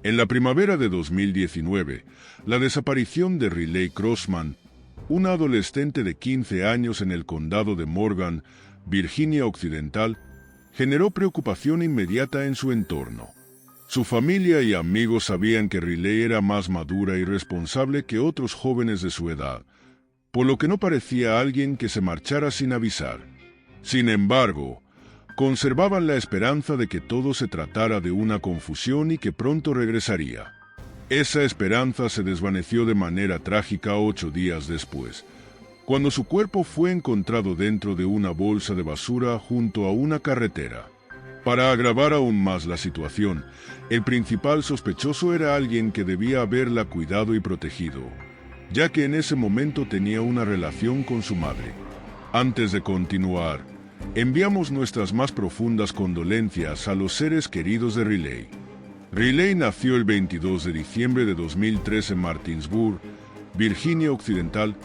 En la primavera de 2019, la desaparición de Riley Crossman, una adolescente de 15 años en el condado de Morgan, Virginia Occidental, generó preocupación inmediata en su entorno. Su familia y amigos sabían que Riley era más madura y responsable que otros jóvenes de su edad, por lo que no parecía alguien que se marchara sin avisar. Sin embargo, conservaban la esperanza de que todo se tratara de una confusión y que pronto regresaría. Esa esperanza se desvaneció de manera trágica 8 días después, cuando su cuerpo fue encontrado dentro de una bolsa de basura junto a una carretera. Para agravar aún más la situación, el principal sospechoso era alguien que debía haberla cuidado y protegido, ya que en ese momento tenía una relación con su madre. Antes de continuar, enviamos nuestras más profundas condolencias a los seres queridos de Riley. Riley nació el 22 de diciembre de 2003 en Martinsburg, Virginia Occidental,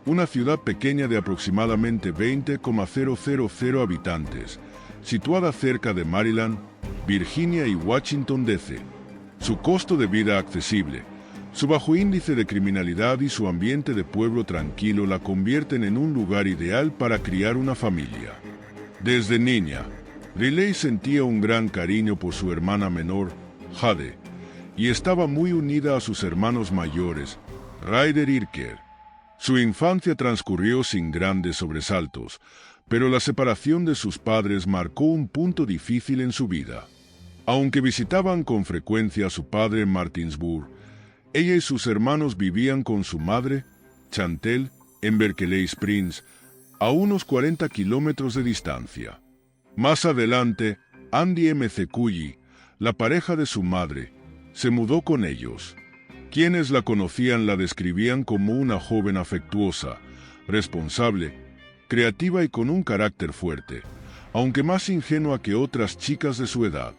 una ciudad pequeña de aproximadamente 20,000 habitantes, situada cerca de Maryland, Virginia y Washington, D.C. Su costo de vida accesible, su bajo índice de criminalidad y su ambiente de pueblo tranquilo la convierten en un lugar ideal para criar una familia. Desde niña, Riley sentía un gran cariño por su hermana menor, Jade, y estaba muy unida a sus hermanos mayores, Ryder y Iker. Su infancia transcurrió sin grandes sobresaltos, pero la separación de sus padres marcó un punto difícil en su vida. Aunque visitaban con frecuencia a su padre en Martinsburg, ella y sus hermanos vivían con su madre, Chantel, en Berkeley Springs, a unos 40 kilómetros de distancia. Más adelante, Andy McCully, la pareja de su madre, se mudó con ellos. Quienes la conocían la describían como una joven afectuosa, responsable, creativa y con un carácter fuerte, aunque más ingenua que otras chicas de su edad.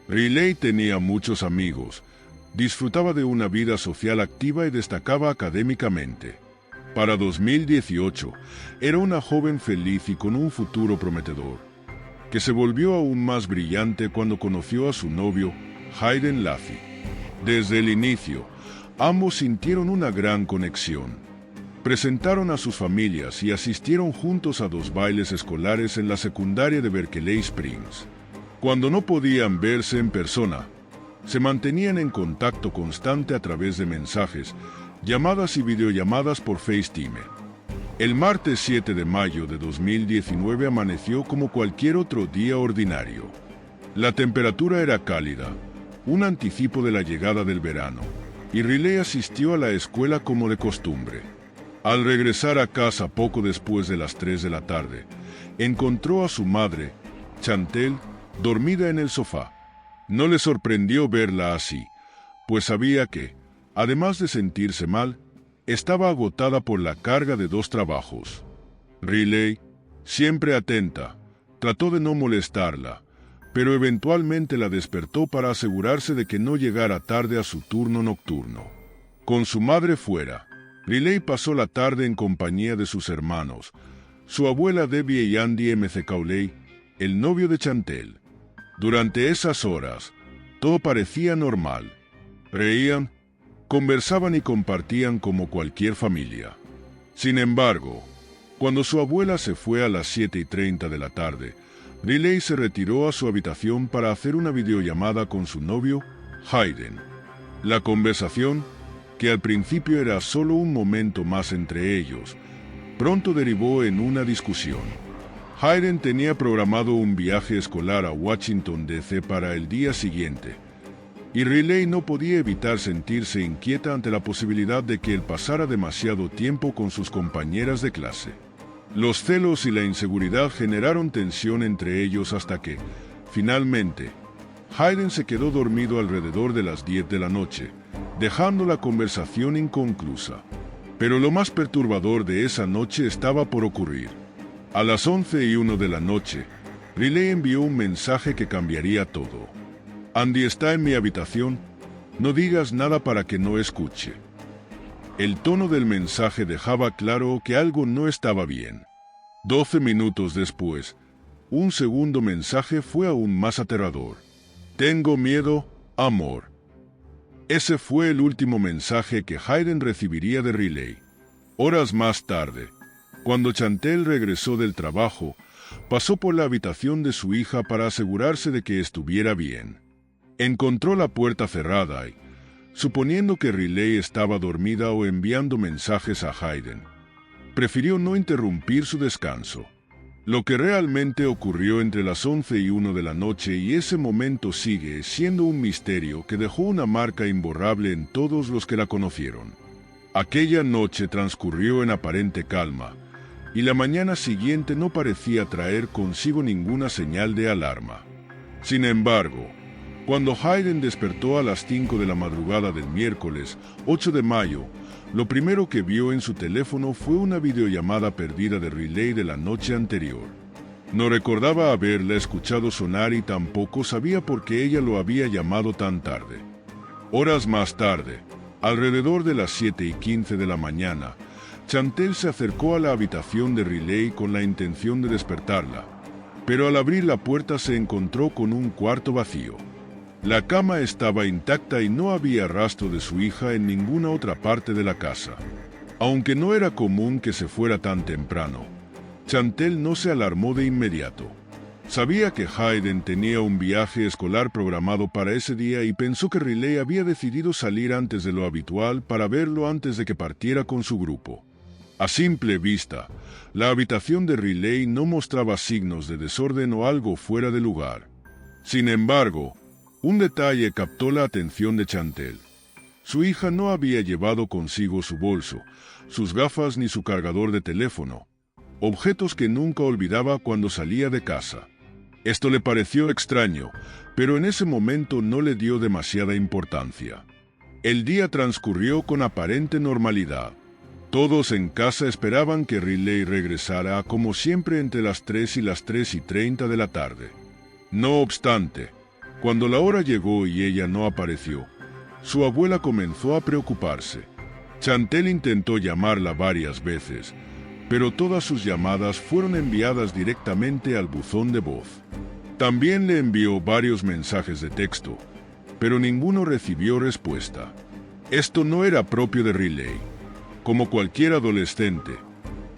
Riley tenía muchos amigos, disfrutaba de una vida social activa y destacaba académicamente. Para 2018, era una joven feliz y con un futuro prometedor, que se volvió aún más brillante cuando conoció a su novio, Hayden Laffey. Desde el inicio, ambos sintieron una gran conexión. Presentaron a sus familias y asistieron juntos a 2 bailes escolares en la secundaria de Berkeley Springs. Cuando no podían verse en persona, se mantenían en contacto constante a través de mensajes, llamadas y videollamadas por FaceTime. El martes 7 de mayo de 2019 amaneció como cualquier otro día ordinario. La temperatura era cálida, un anticipo de la llegada del verano, y Riley asistió a la escuela como de costumbre. Al regresar a casa poco después de las 3 de la tarde, encontró a su madre, Chantel, dormida en el sofá. No le sorprendió verla así, pues sabía que, además de sentirse mal, estaba agotada por la carga de 2 trabajos. Riley, siempre atenta, trató de no molestarla, pero eventualmente la despertó para asegurarse de que no llegara tarde a su turno nocturno. Con su madre fuera, Riley pasó la tarde en compañía de sus hermanos, su abuela Debbie y Andy McCully, el novio de Chantel. Durante esas horas, todo parecía normal. Reían, conversaban y compartían como cualquier familia. Sin embargo, cuando su abuela se fue a las 7:30 de la tarde, Riley se retiró a su habitación para hacer una videollamada con su novio, Hayden. La conversación, que al principio era solo un momento más entre ellos, pronto derivó en una discusión. Hayden tenía programado un viaje escolar a Washington, D.C. para el día siguiente, y Riley no podía evitar sentirse inquieta ante la posibilidad de que él pasara demasiado tiempo con sus compañeras de clase. Los celos y la inseguridad generaron tensión entre ellos hasta que, finalmente, Hayden se quedó dormido alrededor de las 10 de la noche, dejando la conversación inconclusa. Pero lo más perturbador de esa noche estaba por ocurrir. A las 11:01 de la noche, Riley envió un mensaje que cambiaría todo. Andy está en mi habitación, no digas nada para que no escuche. El tono del mensaje dejaba claro que algo no estaba bien. 12 minutos después, un segundo mensaje fue aún más aterrador. Tengo miedo, amor. Ese fue el último mensaje que Hayden recibiría de Riley. Horas más tarde, cuando Chantel regresó del trabajo, pasó por la habitación de su hija para asegurarse de que estuviera bien. Encontró la puerta cerrada y, suponiendo que Riley estaba dormida o enviando mensajes a Hayden, prefirió no interrumpir su descanso. Lo que realmente ocurrió entre las 11 y 1 de la noche y ese momento sigue siendo un misterio que dejó una marca imborrable en todos los que la conocieron. Aquella noche transcurrió en aparente calma, y la mañana siguiente no parecía traer consigo ninguna señal de alarma. Sin embargo, cuando Hayden despertó a las 5 de la madrugada del miércoles 8 de mayo, lo primero que vio en su teléfono fue una videollamada perdida de Riley de la noche anterior. No recordaba haberla escuchado sonar y tampoco sabía por qué ella lo había llamado tan tarde. Horas más tarde, alrededor de las 7:15 de la mañana, Chantel se acercó a la habitación de Riley con la intención de despertarla, pero al abrir la puerta se encontró con un cuarto vacío. La cama estaba intacta y no había rastro de su hija en ninguna otra parte de la casa. Aunque no era común que se fuera tan temprano, Chantel no se alarmó de inmediato. Sabía que Hayden tenía un viaje escolar programado para ese día y pensó que Riley había decidido salir antes de lo habitual para verlo antes de que partiera con su grupo. A simple vista, la habitación de Riley no mostraba signos de desorden o algo fuera de lugar. Sin embargo, un detalle captó la atención de Chantel. Su hija no había llevado consigo su bolso, sus gafas ni su cargador de teléfono, objetos que nunca olvidaba cuando salía de casa. Esto le pareció extraño, pero en ese momento no le dio demasiada importancia. El día transcurrió con aparente normalidad. Todos en casa esperaban que Riley regresara como siempre entre las 3 y las 3:30 de la tarde. No obstante, cuando la hora llegó y ella no apareció, su abuela comenzó a preocuparse. Chantel intentó llamarla varias veces, pero todas sus llamadas fueron enviadas directamente al buzón de voz. También le envió varios mensajes de texto, pero ninguno recibió respuesta. Esto no era propio de Riley. Como cualquier adolescente,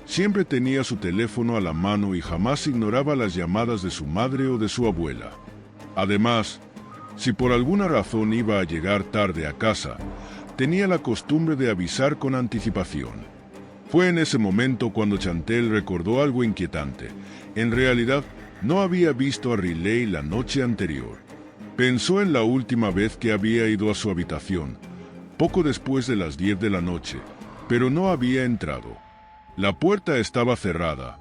siempre tenía su teléfono a la mano y jamás ignoraba las llamadas de su madre o de su abuela. Además, si por alguna razón iba a llegar tarde a casa, tenía la costumbre de avisar con anticipación. Fue en ese momento cuando Chantel recordó algo inquietante. En realidad, no había visto a Riley la noche anterior. Pensó en la última vez que había ido a su habitación, poco después de las 10 de la noche, pero no había entrado. La puerta estaba cerrada,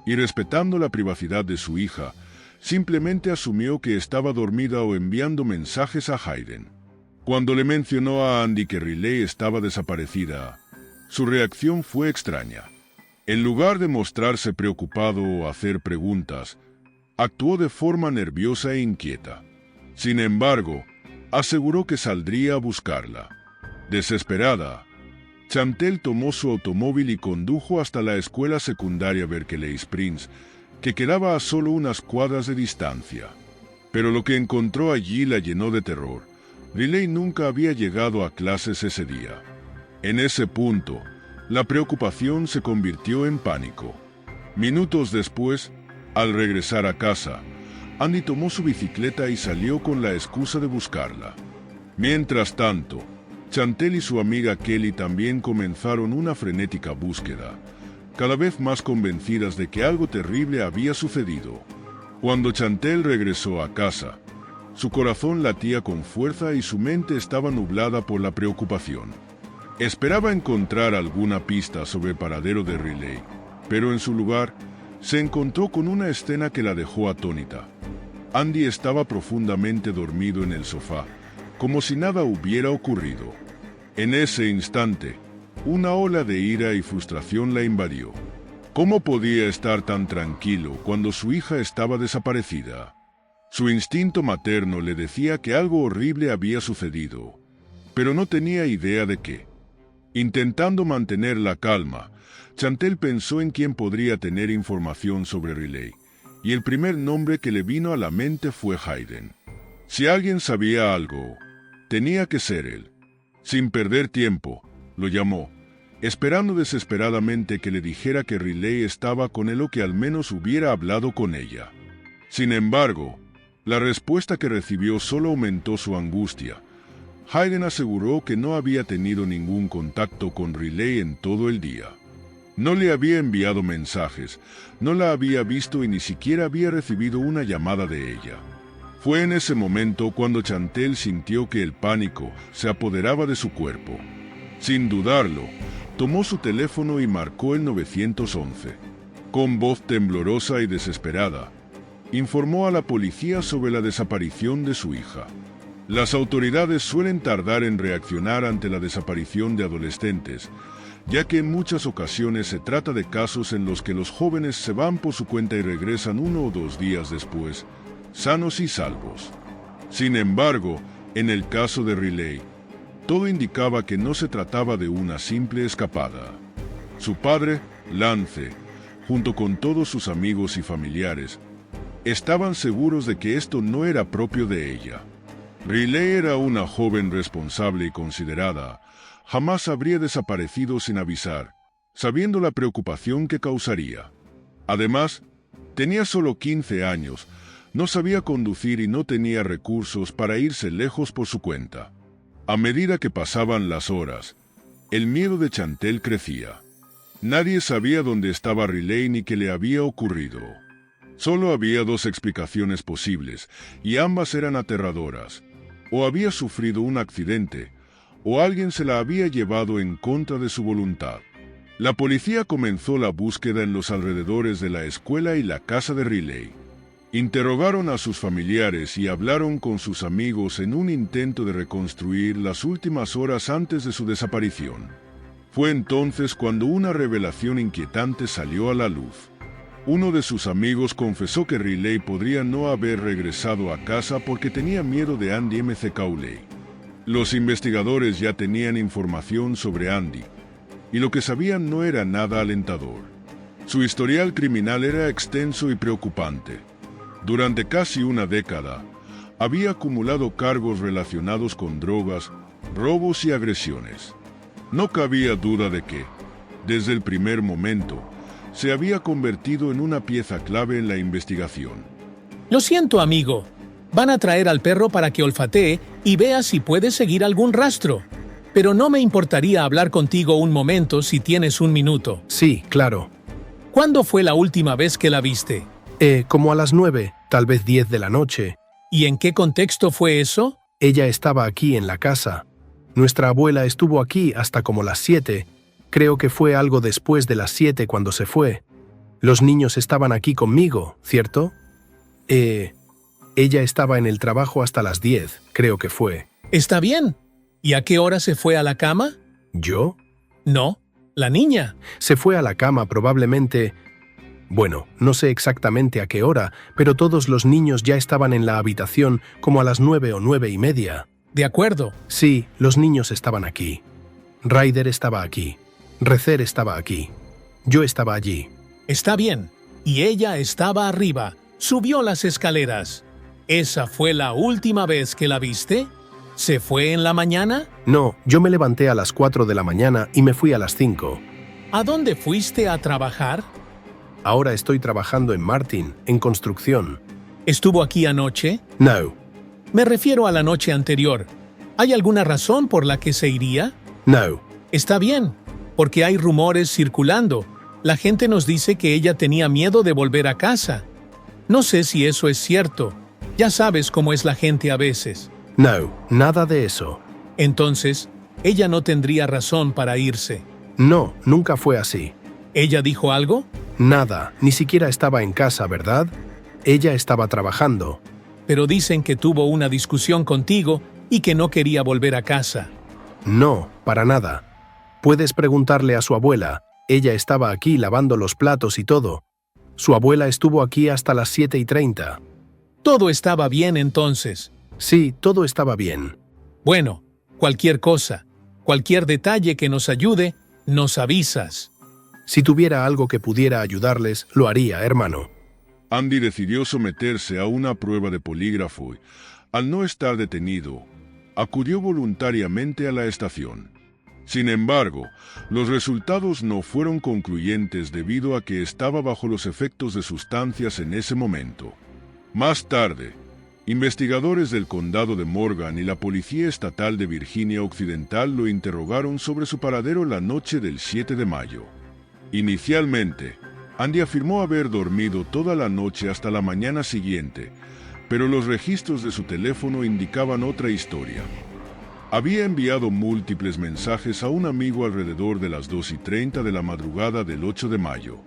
y respetando la privacidad de su hija, simplemente asumió que estaba dormida o enviando mensajes a Hayden. Cuando le mencionó a Andy que Riley estaba desaparecida, su reacción fue extraña. En lugar de mostrarse preocupado o hacer preguntas, actuó de forma nerviosa e inquieta. Sin embargo, aseguró que saldría a buscarla. Desesperada, Chantel tomó su automóvil y condujo hasta la escuela secundaria Berkeley Springs, que quedaba a solo unas cuadras de distancia. Pero lo que encontró allí la llenó de terror. Riley nunca había llegado a clases ese día. En ese punto, la preocupación se convirtió en pánico. Minutos después, al regresar a casa, Andy tomó su bicicleta y salió con la excusa de buscarla. Mientras tanto, Chantel y su amiga Kelly también comenzaron una frenética búsqueda, cada vez más convencidas de que algo terrible había sucedido. Cuando Chantel regresó a casa, su corazón latía con fuerza y su mente estaba nublada por la preocupación. Esperaba encontrar alguna pista sobre el paradero de Riley, pero en su lugar, se encontró con una escena que la dejó atónita. Andy estaba profundamente dormido en el sofá, como si nada hubiera ocurrido. En ese instante, una ola de ira y frustración la invadió. ¿Cómo podía estar tan tranquilo cuando su hija estaba desaparecida? Su instinto materno le decía que algo horrible había sucedido, pero no tenía idea de qué. Intentando mantener la calma, Chantel pensó en quién podría tener información sobre Riley, y el primer nombre que le vino a la mente fue Hayden. Si alguien sabía algo, tenía que ser él. Sin perder tiempo, lo llamó, esperando desesperadamente que le dijera que Riley estaba con él o que al menos hubiera hablado con ella. Sin embargo, la respuesta que recibió solo aumentó su angustia. Hayden aseguró que no había tenido ningún contacto con Riley en todo el día. No le había enviado mensajes, no la había visto y ni siquiera había recibido una llamada de ella. Fue en ese momento cuando Chantel sintió que el pánico se apoderaba de su cuerpo. Sin dudarlo, tomó su teléfono y marcó el 911. Con voz temblorosa y desesperada, informó a la policía sobre la desaparición de su hija. Las autoridades suelen tardar en reaccionar ante la desaparición de adolescentes, ya que en muchas ocasiones se trata de casos en los que los jóvenes se van por su cuenta y regresan 1 o 2 días después, sanos y salvos. Sin embargo, en el caso de Riley, todo indicaba que no se trataba de una simple escapada. Su padre, Lance, junto con todos sus amigos y familiares, estaban seguros de que esto no era propio de ella. Riley era una joven responsable y considerada. Jamás habría desaparecido sin avisar, sabiendo la preocupación que causaría. Además, tenía solo 15 años, no sabía conducir y no tenía recursos para irse lejos por su cuenta. A medida que pasaban las horas, el miedo de Chantel crecía. Nadie sabía dónde estaba Riley ni qué le había ocurrido. Solo había 2 explicaciones posibles, y ambas eran aterradoras. O había sufrido un accidente, o alguien se la había llevado en contra de su voluntad. La policía comenzó la búsqueda en los alrededores de la escuela y la casa de Riley. Interrogaron a sus familiares y hablaron con sus amigos en un intento de reconstruir las últimas horas antes de su desaparición. Fue entonces cuando una revelación inquietante salió a la luz. Uno de sus amigos confesó que Riley podría no haber regresado a casa porque tenía miedo de Andy McCauley. Los investigadores ya tenían información sobre Andy, y lo que sabían no era nada alentador. Su historial criminal era extenso y preocupante. Durante casi una década, había acumulado cargos relacionados con drogas, robos y agresiones. No cabía duda de que, desde el primer momento, se había convertido en una pieza clave en la investigación. Lo siento, amigo. Van a traer al perro para que olfatee y vea si puede seguir algún rastro. Pero no me importaría hablar contigo un momento si tienes un minuto. Sí, claro. ¿Cuándo fue la última vez que la viste? Como a las 9, tal vez 10 de la noche. ¿Y en qué contexto fue eso? Ella estaba aquí en la casa. Nuestra abuela estuvo aquí hasta como las 7. Creo que fue algo después de las 7 cuando se fue. Los niños estaban aquí conmigo, ¿cierto? Ella estaba en el trabajo hasta las 10, creo que fue. Está bien. ¿Y a qué hora se fue a la cama? ¿Yo? No, la niña. Se fue a la cama probablemente... Bueno, no sé exactamente a qué hora, pero todos los niños ya estaban en la habitación como a las 9 o 9:30. De acuerdo. Sí, los niños estaban aquí. Ryder estaba aquí. Recer estaba aquí. Yo estaba allí. Está bien. Y ella estaba arriba. Subió las escaleras. ¿Esa fue la última vez que la viste? ¿Se fue en la mañana? No, yo me levanté a las 4 de la mañana y me fui a las 5. ¿A dónde fuiste a trabajar? Ahora estoy trabajando en Martin, en construcción. ¿Estuvo aquí anoche? No. Me refiero a la noche anterior. ¿Hay alguna razón por la que se iría? No. Está bien, porque hay rumores circulando. La gente nos dice que ella tenía miedo de volver a casa. No sé si eso es cierto. Ya sabes cómo es la gente a veces. No, nada de eso. Entonces, ella no tendría razón para irse. No, nunca fue así. ¿Ella dijo algo? Nada, ni siquiera estaba en casa, ¿verdad? Ella estaba trabajando. Pero dicen que tuvo una discusión contigo y que no quería volver a casa. No, para nada. Puedes preguntarle a su abuela. Ella estaba aquí lavando los platos y todo. Su abuela estuvo aquí hasta las 7:30. Todo estaba bien entonces. Sí, todo estaba bien. Bueno, cualquier cosa, cualquier detalle que nos ayude, nos avisas. Si tuviera algo que pudiera ayudarles, lo haría, hermano. Andy decidió someterse a una prueba de polígrafo. Al no estar detenido, acudió voluntariamente a la estación. Sin embargo, los resultados no fueron concluyentes debido a que estaba bajo los efectos de sustancias en ese momento. Más tarde, investigadores del condado de Morgan y la Policía Estatal de Virginia Occidental lo interrogaron sobre su paradero la noche del 7 de mayo. Inicialmente, Andy afirmó haber dormido toda la noche hasta la mañana siguiente, pero los registros de su teléfono indicaban otra historia. Había enviado múltiples mensajes a un amigo alrededor de las 2:30 de la madrugada del 8 de mayo.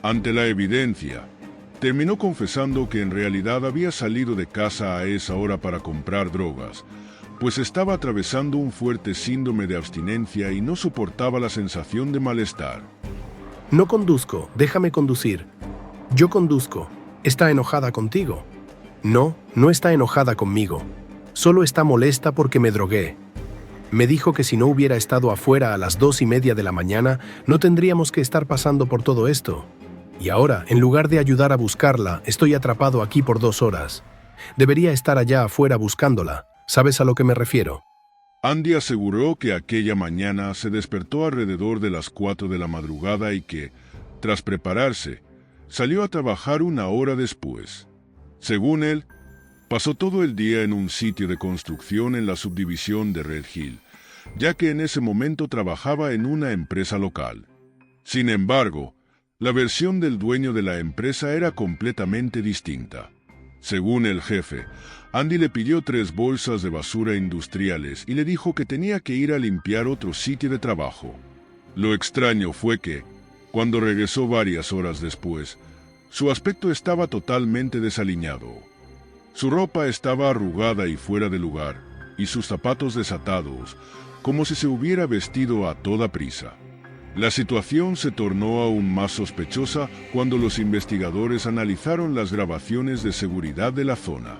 Ante la evidencia, terminó confesando que en realidad había salido de casa a esa hora para comprar drogas, pues estaba atravesando un fuerte síndrome de abstinencia y no soportaba la sensación de malestar. No conduzco, déjame conducir. Yo conduzco. ¿Está enojada contigo? No, no está enojada conmigo. Solo está molesta porque me drogué. Me dijo que si no hubiera estado afuera a las 2:30 de la mañana, no tendríamos que estar pasando por todo esto. Y ahora, en lugar de ayudar a buscarla, estoy atrapado aquí por 2 horas. Debería estar allá afuera buscándola. ¿Sabes a lo que me refiero? Andy aseguró que aquella mañana se despertó alrededor de las 4 de la madrugada y que, tras prepararse, salió a trabajar 1 hora después. Según él, pasó todo el día en un sitio de construcción en la subdivisión de Red Hill, ya que en ese momento trabajaba en una empresa local. Sin embargo, la versión del dueño de la empresa era completamente distinta. Según el jefe, Andy le pidió 3 bolsas de basura industriales y le dijo que tenía que ir a limpiar otro sitio de trabajo. Lo extraño fue que, cuando regresó varias horas después, su aspecto estaba totalmente desaliñado. Su ropa estaba arrugada y fuera de lugar, y sus zapatos desatados, como si se hubiera vestido a toda prisa. La situación se tornó aún más sospechosa cuando los investigadores analizaron las grabaciones de seguridad de la zona.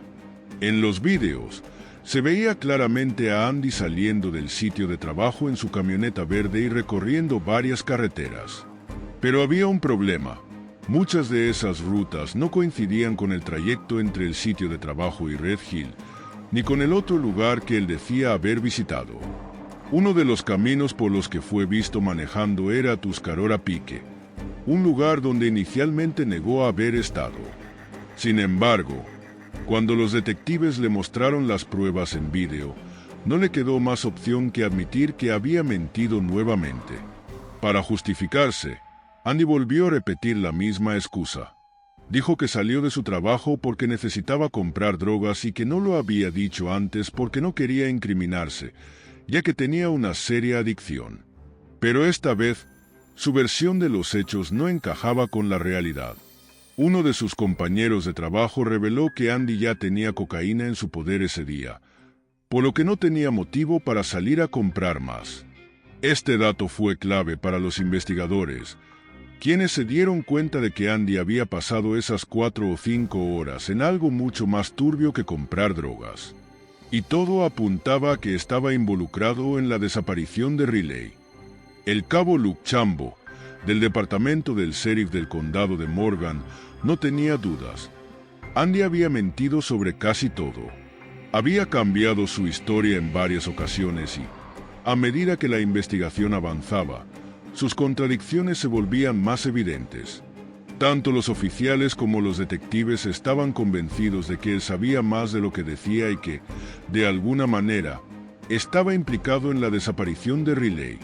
En los vídeos, se veía claramente a Andy saliendo del sitio de trabajo en su camioneta verde y recorriendo varias carreteras. Pero había un problema. Muchas de esas rutas no coincidían con el trayecto entre el sitio de trabajo y Red Hill, ni con el otro lugar que él decía haber visitado. Uno de los caminos por los que fue visto manejando era Tuscarora Pique, un lugar donde inicialmente negó haber estado. Sin embargo, cuando los detectives le mostraron las pruebas en vídeo, no le quedó más opción que admitir que había mentido nuevamente. Para justificarse, Andy volvió a repetir la misma excusa. Dijo que salió de su trabajo porque necesitaba comprar drogas y que no lo había dicho antes porque no quería incriminarse, ya que tenía una seria adicción. Pero esta vez, su versión de los hechos no encajaba con la realidad. Uno de sus compañeros de trabajo reveló que Andy ya tenía cocaína en su poder ese día, por lo que no tenía motivo para salir a comprar más. Este dato fue clave para los investigadores, quienes se dieron cuenta de que Andy había pasado esas 4 o 5 horas en algo mucho más turbio que comprar drogas. Y todo apuntaba a que estaba involucrado en la desaparición de Riley. El cabo Luke Chambo, del departamento del sheriff del condado de Morgan, no tenía dudas. Andy había mentido sobre casi todo. Había cambiado su historia en varias ocasiones y, a medida que la investigación avanzaba, sus contradicciones se volvían más evidentes. Tanto los oficiales como los detectives estaban convencidos de que él sabía más de lo que decía y que, de alguna manera, estaba implicado en la desaparición de Riley.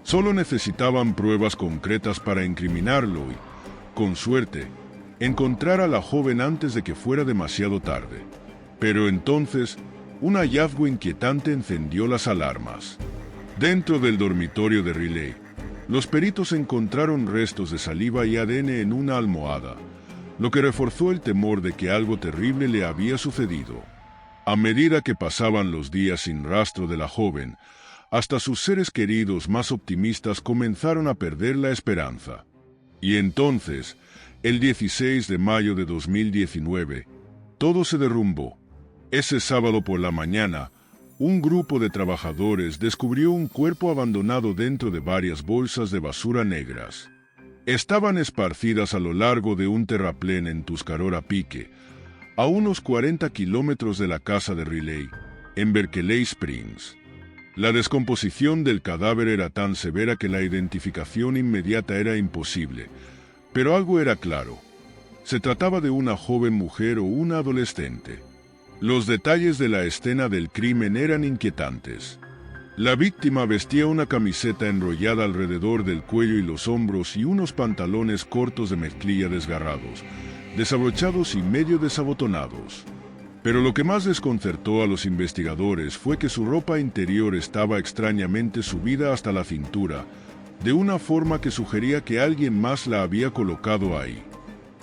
Solo necesitaban pruebas concretas para incriminarlo y, con suerte, encontrar a la joven antes de que fuera demasiado tarde. Pero entonces, un hallazgo inquietante encendió las alarmas. Dentro del dormitorio de Riley, los peritos encontraron restos de saliva y ADN en una almohada, lo que reforzó el temor de que algo terrible le había sucedido. A medida que pasaban los días sin rastro de la joven, hasta sus seres queridos más optimistas comenzaron a perder la esperanza. Y entonces, el 16 de mayo de 2019, todo se derrumbó. Ese sábado por la mañana, un grupo de trabajadores descubrió un cuerpo abandonado dentro de varias bolsas de basura negras. Estaban esparcidas a lo largo de un terraplén en Tuscarora Pique, a unos 40 kilómetros de la casa de Riley, en Berkeley Springs. La descomposición del cadáver era tan severa que la identificación inmediata era imposible, pero algo era claro. Se trataba de una joven mujer o una adolescente. Los detalles de la escena del crimen eran inquietantes. La víctima vestía una camiseta enrollada alrededor del cuello y los hombros y unos pantalones cortos de mezclilla desgarrados, desabrochados y medio desabotonados. Pero lo que más desconcertó a los investigadores fue que su ropa interior estaba extrañamente subida hasta la cintura, de una forma que sugería que alguien más la había colocado ahí.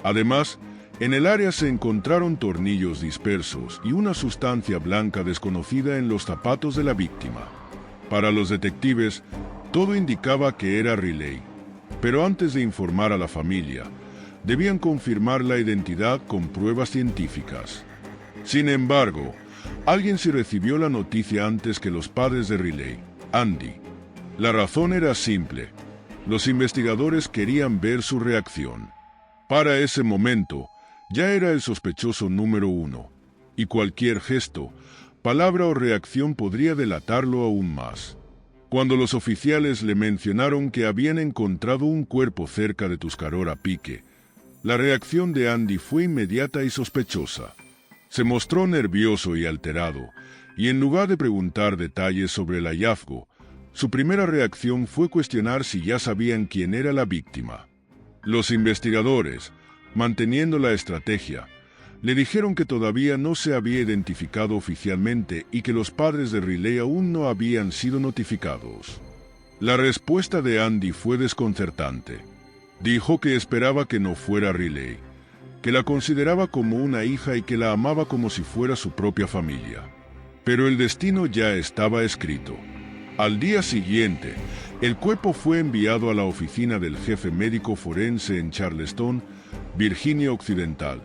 Además, en el área se encontraron tornillos dispersos y una sustancia blanca desconocida en los zapatos de la víctima. Para los detectives, todo indicaba que era Riley, pero antes de informar a la familia, debían confirmar la identidad con pruebas científicas. Sin embargo, alguien sí recibió la noticia antes que los padres de Riley, Andy. La razón era simple. Los investigadores querían ver su reacción. Para ese momento, ya era el sospechoso número 1, y cualquier gesto, palabra o reacción podría delatarlo aún más. Cuando los oficiales le mencionaron que habían encontrado un cuerpo cerca de Tuscarora Pique, la reacción de Andy fue inmediata y sospechosa. Se mostró nervioso y alterado, y en lugar de preguntar detalles sobre el hallazgo, su primera reacción fue cuestionar si ya sabían quién era la víctima. Los investigadores, manteniendo la estrategia, le dijeron que todavía no se había identificado oficialmente y que los padres de Riley aún no habían sido notificados. La respuesta de Andy fue desconcertante. Dijo que esperaba que no fuera Riley, que la consideraba como una hija y que la amaba como si fuera su propia familia. Pero el destino ya estaba escrito. Al día siguiente, el cuerpo fue enviado a la oficina del jefe médico forense en Charleston, Virginia Occidental,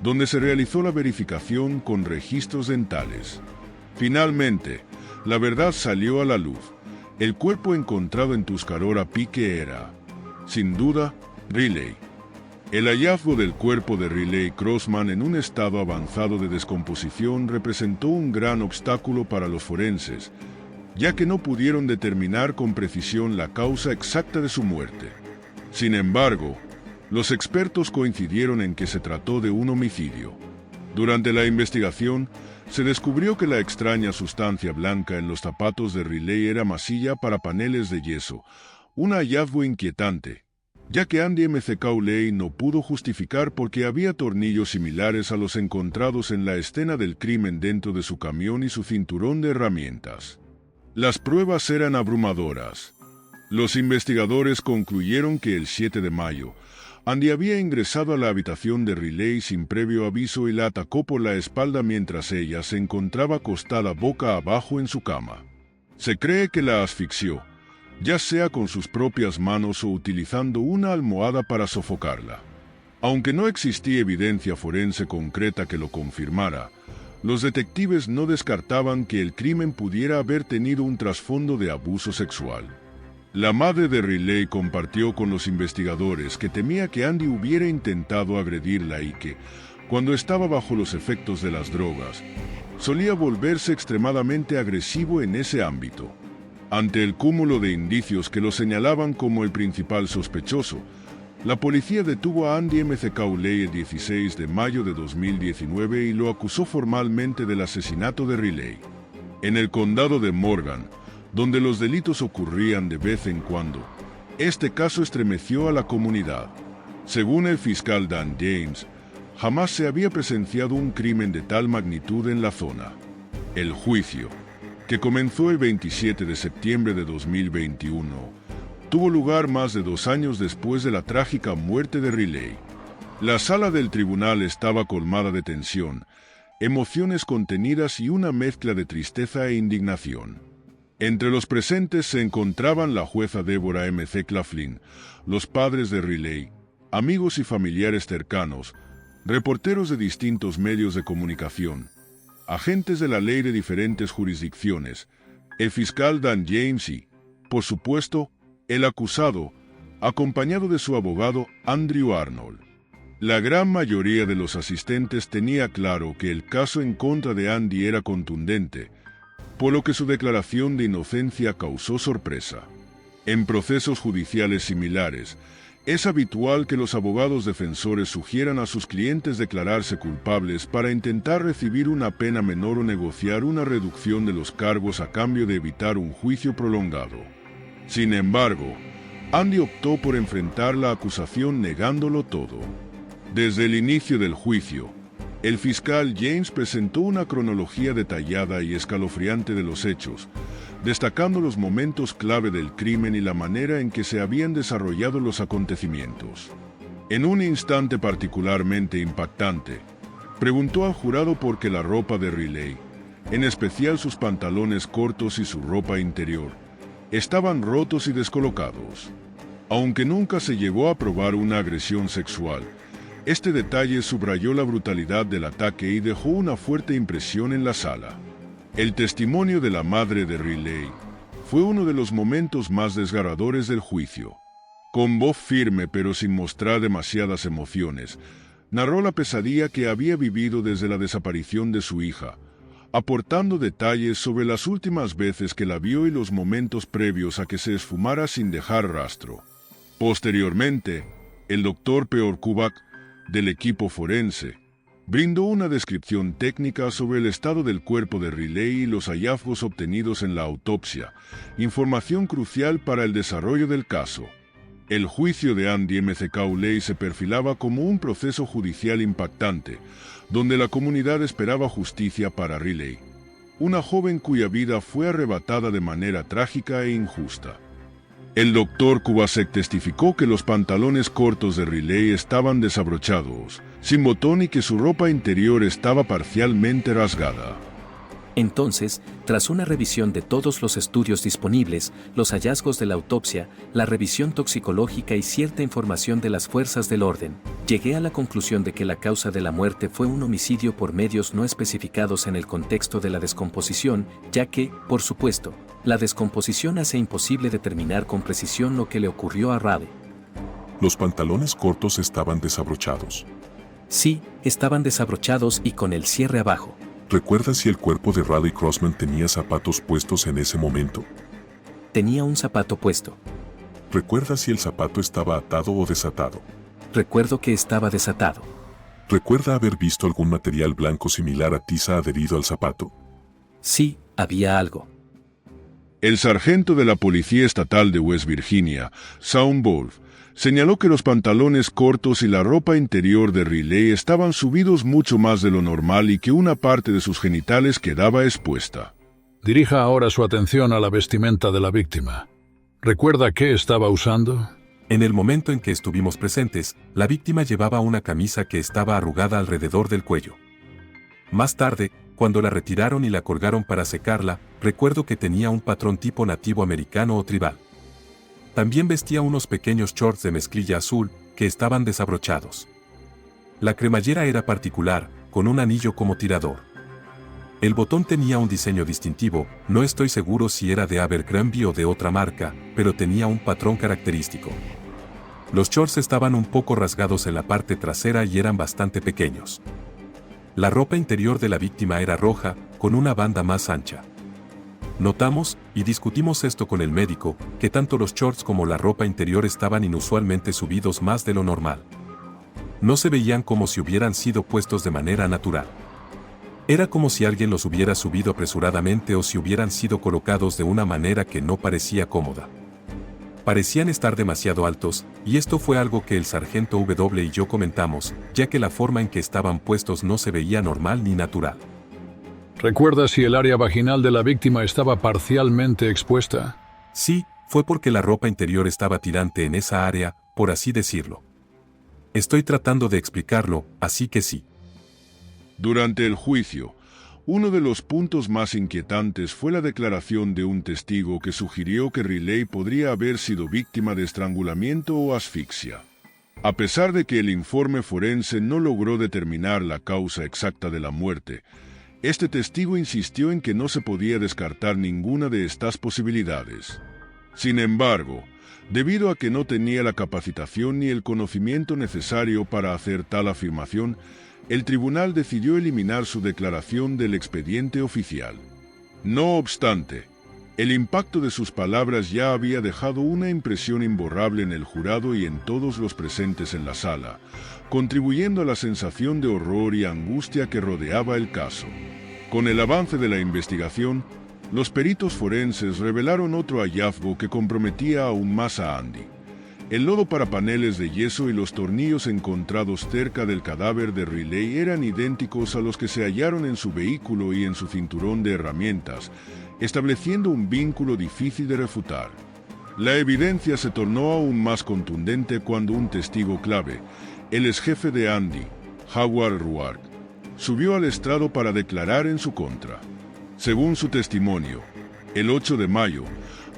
donde se realizó la verificación con registros dentales. Finalmente, la verdad salió a la luz. El cuerpo encontrado en Tuscarora Pique era, sin duda, Riley. El hallazgo del cuerpo de Riley Crossman en un estado avanzado de descomposición representó un gran obstáculo para los forenses, ya que no pudieron determinar con precisión la causa exacta de su muerte. Sin embargo, los expertos coincidieron en que se trató de un homicidio. Durante la investigación, se descubrió que la extraña sustancia blanca en los zapatos de Riley era masilla para paneles de yeso, un hallazgo inquietante, ya que Andy McCauley no pudo justificar por qué había tornillos similares a los encontrados en la escena del crimen dentro de su camión y su cinturón de herramientas. Las pruebas eran abrumadoras. Los investigadores concluyeron que el 7 de mayo, Andy había ingresado a la habitación de Riley sin previo aviso y la atacó por la espalda mientras ella se encontraba acostada boca abajo en su cama. Se cree que la asfixió, ya sea con sus propias manos o utilizando una almohada para sofocarla. Aunque no existía evidencia forense concreta que lo confirmara, los detectives no descartaban que el crimen pudiera haber tenido un trasfondo de abuso sexual. La madre de Riley compartió con los investigadores que temía que Andy hubiera intentado agredirla y que, cuando estaba bajo los efectos de las drogas, solía volverse extremadamente agresivo en ese ámbito. Ante el cúmulo de indicios que lo señalaban como el principal sospechoso, la policía detuvo a Andy McCauley el 16 de mayo de 2019 y lo acusó formalmente del asesinato de Riley. En el condado de Morgan, donde los delitos ocurrían de vez en cuando, este caso estremeció a la comunidad. Según el fiscal Dan James, jamás se había presenciado un crimen de tal magnitud en la zona. El juicio, que comenzó el 27 de septiembre de 2021, tuvo lugar más de 2 años después de la trágica muerte de Riley. La sala del tribunal estaba colmada de tensión, emociones contenidas y una mezcla de tristeza e indignación. Entre los presentes se encontraban la jueza Deborah M.C. Claflin, los padres de Riley, amigos y familiares cercanos, reporteros de distintos medios de comunicación, agentes de la ley de diferentes jurisdicciones, el fiscal Dan James y, por supuesto, el acusado, acompañado de su abogado Andrew Arnold. La gran mayoría de los asistentes tenía claro que el caso en contra de Andy era contundente, por lo que su declaración de inocencia causó sorpresa. En procesos judiciales similares, es habitual que los abogados defensores sugieran a sus clientes declararse culpables para intentar recibir una pena menor o negociar una reducción de los cargos a cambio de evitar un juicio prolongado. Sin embargo, Andy optó por enfrentar la acusación negándolo todo. Desde el inicio del juicio, el fiscal James presentó una cronología detallada y escalofriante de los hechos, destacando los momentos clave del crimen y la manera en que se habían desarrollado los acontecimientos. En un instante particularmente impactante, preguntó al jurado por qué la ropa de Riley, en especial sus pantalones cortos y su ropa interior, estaban rotos y descolocados. Aunque nunca se llegó a probar una agresión sexual, este detalle subrayó la brutalidad del ataque y dejó una fuerte impresión en la sala. El testimonio de la madre de Riley fue uno de los momentos más desgarradores del juicio. Con voz firme pero sin mostrar demasiadas emociones, narró la pesadilla que había vivido desde la desaparición de su hija, aportando detalles sobre las últimas veces que la vio y los momentos previos a que se esfumara sin dejar rastro. Posteriormente, el Dr. Peor Kubak, del equipo forense, brindó una descripción técnica sobre el estado del cuerpo de Riley y los hallazgos obtenidos en la autopsia, información crucial para el desarrollo del caso. El juicio de Andy McCauley se perfilaba como un proceso judicial impactante, donde la comunidad esperaba justicia para Riley, una joven cuya vida fue arrebatada de manera trágica e injusta. El Dr. Kubasek testificó que los pantalones cortos de Riley estaban desabrochados, sin botón y que su ropa interior estaba parcialmente rasgada. Entonces, tras una revisión de todos los estudios disponibles, los hallazgos de la autopsia, la revisión toxicológica y cierta información de las fuerzas del orden, llegué a la conclusión de que la causa de la muerte fue un homicidio por medios no especificados en el contexto de la descomposición, ya que, por supuesto, la descomposición hace imposible determinar con precisión lo que le ocurrió a Rade. Los pantalones cortos estaban desabrochados. Sí, estaban desabrochados y con el cierre abajo. ¿Recuerdas si el cuerpo de Riley Crossman tenía zapatos puestos en ese momento? Tenía un zapato puesto. ¿Recuerdas si el zapato estaba atado o desatado? Recuerdo que estaba desatado. ¿Recuerda haber visto algún material blanco similar a tiza adherido al zapato? Sí, había algo. El sargento de la Policía Estatal de West Virginia, Shawn Wolf, señaló que los pantalones cortos y la ropa interior de Riley estaban subidos mucho más de lo normal y que una parte de sus genitales quedaba expuesta. Dirija ahora su atención a la vestimenta de la víctima. ¿Recuerda qué estaba usando? En el momento en que estuvimos presentes, la víctima llevaba una camisa que estaba arrugada alrededor del cuello. Más tarde, cuando la retiraron y la colgaron para secarla, recuerdo que tenía un patrón tipo nativo americano o tribal. También vestía unos pequeños shorts de mezclilla azul, que estaban desabrochados. La cremallera era particular, con un anillo como tirador. El botón tenía un diseño distintivo, no estoy seguro si era de Abercrombie o de otra marca, pero tenía un patrón característico. Los shorts estaban un poco rasgados en la parte trasera y eran bastante pequeños. La ropa interior de la víctima era roja, con una banda más ancha. Notamos, y discutimos esto con el médico, que tanto los shorts como la ropa interior estaban inusualmente subidos más de lo normal. No se veían como si hubieran sido puestos de manera natural. Era como si alguien los hubiera subido apresuradamente o si hubieran sido colocados de una manera que no parecía cómoda. Parecían estar demasiado altos, y esto fue algo que el sargento W y yo comentamos, ya que la forma en que estaban puestos no se veía normal ni natural. ¿Recuerda si el área vaginal de la víctima estaba parcialmente expuesta? Sí, fue porque la ropa interior estaba tirante en esa área, por así decirlo. Estoy tratando de explicarlo, así que sí. Durante el juicio, uno de los puntos más inquietantes fue la declaración de un testigo que sugirió que Riley podría haber sido víctima de estrangulamiento o asfixia. A pesar de que el informe forense no logró determinar la causa exacta de la muerte, este testigo insistió en que no se podía descartar ninguna de estas posibilidades. Sin embargo, debido a que no tenía la capacitación ni el conocimiento necesario para hacer tal afirmación, el tribunal decidió eliminar su declaración del expediente oficial. No obstante, el impacto de sus palabras ya había dejado una impresión imborrable en el jurado y en todos los presentes en la sala, contribuyendo a la sensación de horror y angustia que rodeaba el caso. Con el avance de la investigación, los peritos forenses revelaron otro hallazgo que comprometía aún más a Andy. El lodo para paneles de yeso y los tornillos encontrados cerca del cadáver de Riley eran idénticos a los que se hallaron en su vehículo y en su cinturón de herramientas, estableciendo un vínculo difícil de refutar. La evidencia se tornó aún más contundente cuando un testigo clave, el exjefe de Andy, Howard Ruark, subió al estrado para declarar en su contra. Según su testimonio, el 8 de mayo,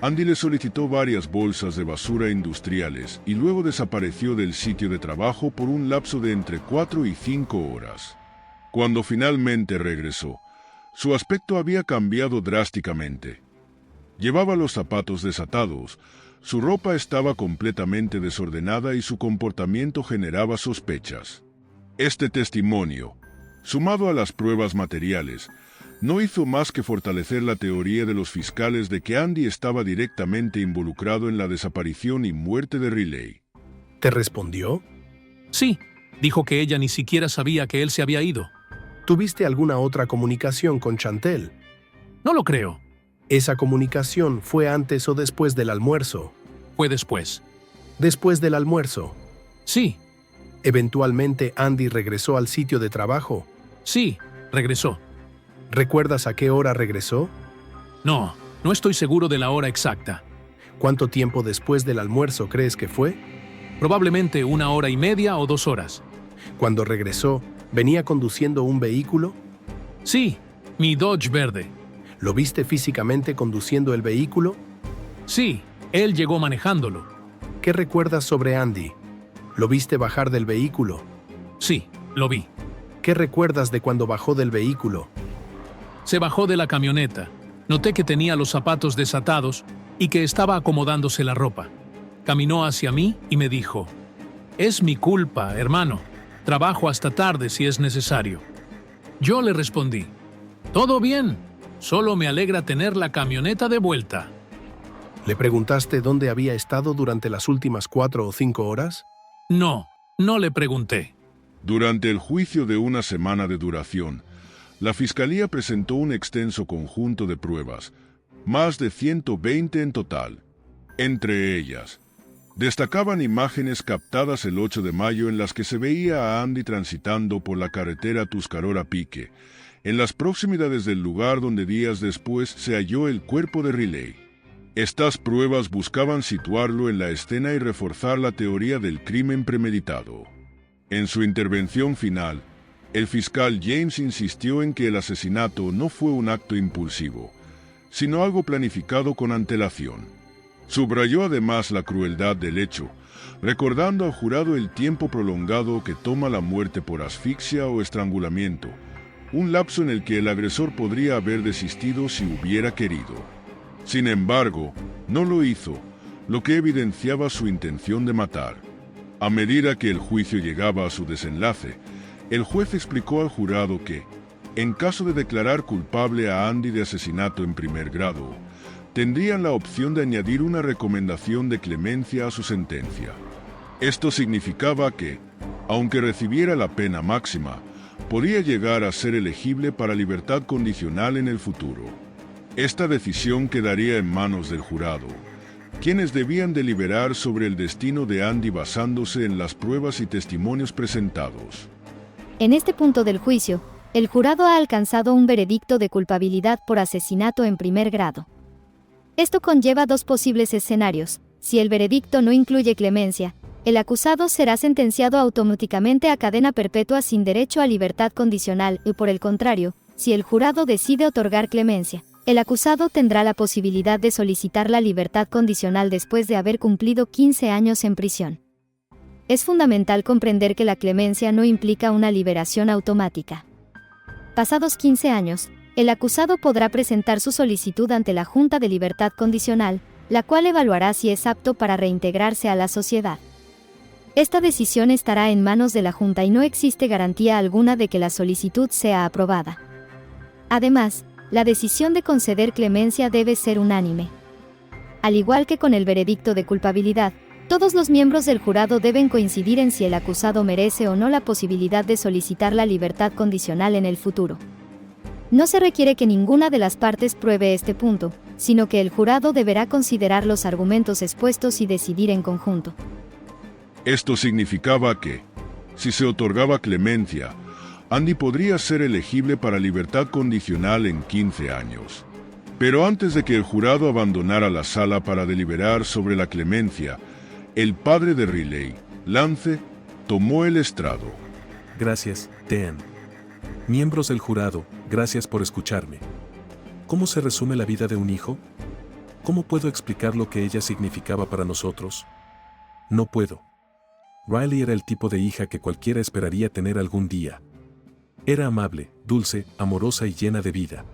Andy le solicitó varias bolsas de basura industriales y luego desapareció del sitio de trabajo por un lapso de entre 4 y 5 horas. Cuando finalmente regresó, su aspecto había cambiado drásticamente. Llevaba los zapatos desatados, su ropa estaba completamente desordenada y su comportamiento generaba sospechas. Este testimonio, sumado a las pruebas materiales, no hizo más que fortalecer la teoría de los fiscales de que Andy estaba directamente involucrado en la desaparición y muerte de Riley. ¿Te respondió? Sí, dijo que ella ni siquiera sabía que él se había ido. ¿Tuviste alguna otra comunicación con Chantel? No lo creo. ¿Esa comunicación fue antes o después del almuerzo? Fue después. Después del almuerzo. Sí, Eventualmente Andy regresó al sitio de trabajo. sí, regresó. ¿Recuerdas a qué hora regresó? No estoy seguro de la hora exacta. ¿Cuánto tiempo después del almuerzo crees que fue? Probablemente 1 hora y media o 2 horas. Cuando regresó, ¿venía conduciendo un vehículo? Sí, mi Dodge verde. ¿Lo viste físicamente conduciendo el vehículo? Sí, él llegó manejándolo. ¿Qué recuerdas sobre Andy? ¿Lo viste bajar del vehículo? Sí, lo vi. ¿Qué recuerdas de cuando bajó del vehículo? Se bajó de la camioneta. Noté que tenía los zapatos desatados y que estaba acomodándose la ropa. Caminó hacia mí y me dijo: «Es mi culpa, hermano. Trabajo hasta tarde si es necesario». Yo le respondí: «Todo bien. Solo me alegra tener la camioneta de vuelta». ¿Le preguntaste dónde había estado durante las últimas 4 o 5 horas? No le pregunté. Durante el juicio de una semana de duración, la Fiscalía presentó un extenso conjunto de pruebas, más de 120 en total. Entre ellas, destacaban imágenes captadas el 8 de mayo en las que se veía a Andy transitando por la carretera Tuscarora-Pique, en las proximidades del lugar donde días después se halló el cuerpo de Riley. Estas pruebas buscaban situarlo en la escena y reforzar la teoría del crimen premeditado. En su intervención final, el fiscal James insistió en que el asesinato no fue un acto impulsivo, sino algo planificado con antelación. Subrayó además la crueldad del hecho, recordando al jurado el tiempo prolongado que toma la muerte por asfixia o estrangulamiento, un lapso en el que el agresor podría haber desistido si hubiera querido. Sin embargo, no lo hizo, lo que evidenciaba su intención de matar. A medida que el juicio llegaba a su desenlace, el juez explicó al jurado que, en caso de declarar culpable a Andy de asesinato en primer grado, tendrían la opción de añadir una recomendación de clemencia a su sentencia. Esto significaba que, aunque recibiera la pena máxima, podía llegar a ser elegible para libertad condicional en el futuro. Esta decisión quedaría en manos del jurado, quienes debían deliberar sobre el destino de Andy basándose en las pruebas y testimonios presentados. En este punto del juicio, el jurado ha alcanzado un veredicto de culpabilidad por asesinato en primer grado. Esto conlleva 2 posibles escenarios. Si el veredicto no incluye clemencia, el acusado será sentenciado automáticamente a cadena perpetua sin derecho a libertad condicional y, por el contrario, si el jurado decide otorgar clemencia, el acusado tendrá la posibilidad de solicitar la libertad condicional después de haber cumplido 15 años en prisión. Es fundamental comprender que la clemencia no implica una liberación automática. Pasados 15 años, el acusado podrá presentar su solicitud ante la Junta de Libertad Condicional, la cual evaluará si es apto para reintegrarse a la sociedad. Esta decisión estará en manos de la Junta y no existe garantía alguna de que la solicitud sea aprobada. Además, la decisión de conceder clemencia debe ser unánime. Al igual que con el veredicto de culpabilidad, todos los miembros del jurado deben coincidir en si el acusado merece o no la posibilidad de solicitar la libertad condicional en el futuro. No se requiere que ninguna de las partes pruebe este punto, sino que el jurado deberá considerar los argumentos expuestos y decidir en conjunto. Esto significaba que, si se otorgaba clemencia, Andy podría ser elegible para libertad condicional en 15 años. Pero antes de que el jurado abandonara la sala para deliberar sobre la clemencia, el padre de Riley, Lance, tomó el estrado. Gracias, Dan. Miembros del jurado, gracias por escucharme. ¿Cómo se resume la vida de un hijo? ¿Cómo puedo explicar lo que ella significaba para nosotros? No puedo. Riley era el tipo de hija que cualquiera esperaría tener algún día. Era amable, dulce, amorosa y llena de vida.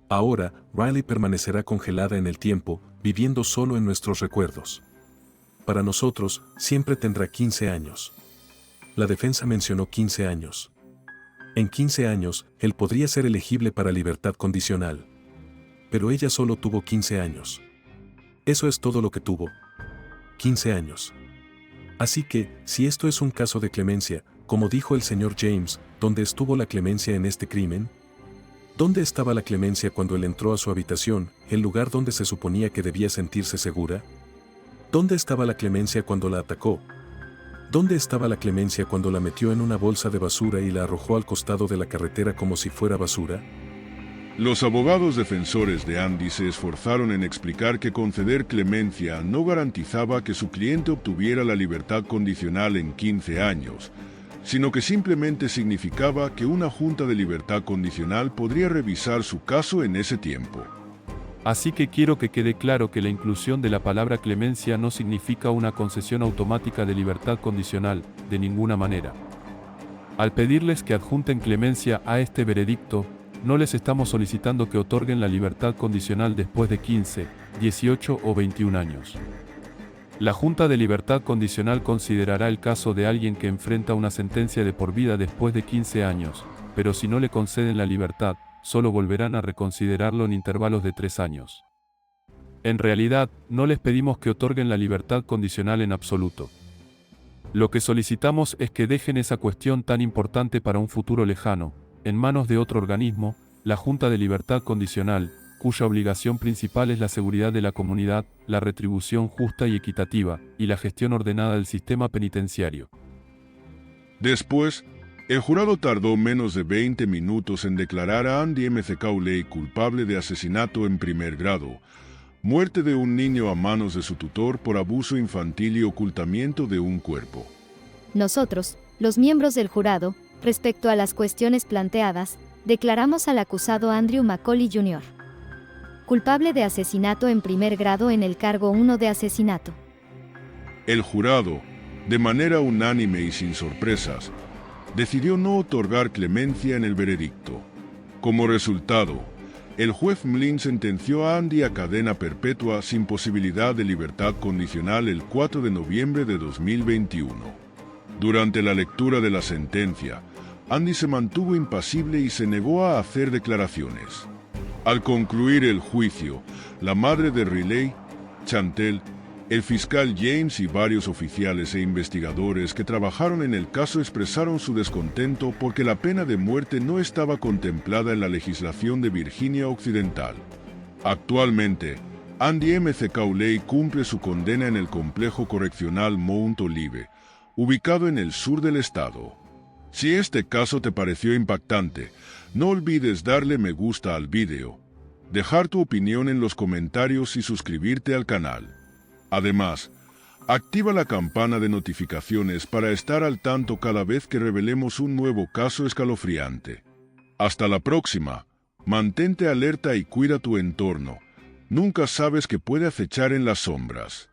Ahora, Riley permanecerá congelada en el tiempo, viviendo solo en nuestros recuerdos. Para nosotros, siempre tendrá 15 años. La defensa mencionó 15 años. En 15 años, él podría ser elegible para libertad condicional. Pero ella solo tuvo 15 años. Eso es todo lo que tuvo. 15 años. Así que, si esto es un caso de clemencia, como dijo el señor James, ¿dónde estuvo la clemencia en este crimen? ¿Dónde estaba la clemencia cuando él entró a su habitación, el lugar donde se suponía que debía sentirse segura? ¿Dónde estaba la clemencia cuando la atacó? ¿Dónde estaba la clemencia cuando la metió en una bolsa de basura y la arrojó al costado de la carretera como si fuera basura? Los abogados defensores de Andy se esforzaron en explicar que conceder clemencia no garantizaba que su cliente obtuviera la libertad condicional en 15 años, sino que simplemente significaba que una junta de libertad condicional podría revisar su caso en ese tiempo. Así que quiero que quede claro que la inclusión de la palabra clemencia no significa una concesión automática de libertad condicional, de ninguna manera. Al pedirles que adjunten clemencia a este veredicto, no les estamos solicitando que otorguen la libertad condicional después de 15, 18 o 21 años. La Junta de Libertad Condicional considerará el caso de alguien que enfrenta una sentencia de por vida después de 15 años, pero si no le conceden la libertad, solo volverán a reconsiderarlo en intervalos de 3 años. En realidad, no les pedimos que otorguen la libertad condicional en absoluto. Lo que solicitamos es que dejen esa cuestión tan importante para un futuro lejano, en manos de otro organismo, la Junta de Libertad Condicional, cuya obligación principal es la seguridad de la comunidad, la retribución justa y equitativa, y la gestión ordenada del sistema penitenciario. Después, el jurado tardó menos de 20 minutos en declarar a Andy McCauley culpable de asesinato en primer grado, muerte de un niño a manos de su tutor por abuso infantil y ocultamiento de un cuerpo. Nosotros, los miembros del jurado, respecto a las cuestiones planteadas, declaramos al acusado Andrew McCauley Jr. culpable de asesinato en primer grado en el cargo 1 de asesinato. El jurado, de manera unánime y sin sorpresas, decidió no otorgar clemencia en el veredicto. Como resultado, el juez Mlin sentenció a Andy a cadena perpetua sin posibilidad de libertad condicional el 4 de noviembre de 2021. Durante la lectura de la sentencia, Andy se mantuvo impasible y se negó a hacer declaraciones. Al concluir el juicio, la madre de Riley, Chantel, el fiscal James y varios oficiales e investigadores que trabajaron en el caso expresaron su descontento porque la pena de muerte no estaba contemplada en la legislación de Virginia Occidental. Actualmente, Andy McCauley cumple su condena en el complejo correccional Mount Olive, ubicado en el sur del estado. Si este caso te pareció impactante, no olvides darle me gusta al video, dejar tu opinión en los comentarios y suscribirte al canal. Además, activa la campana de notificaciones para estar al tanto cada vez que revelemos un nuevo caso escalofriante. Hasta la próxima, mantente alerta y cuida tu entorno. Nunca sabes qué puede acechar en las sombras.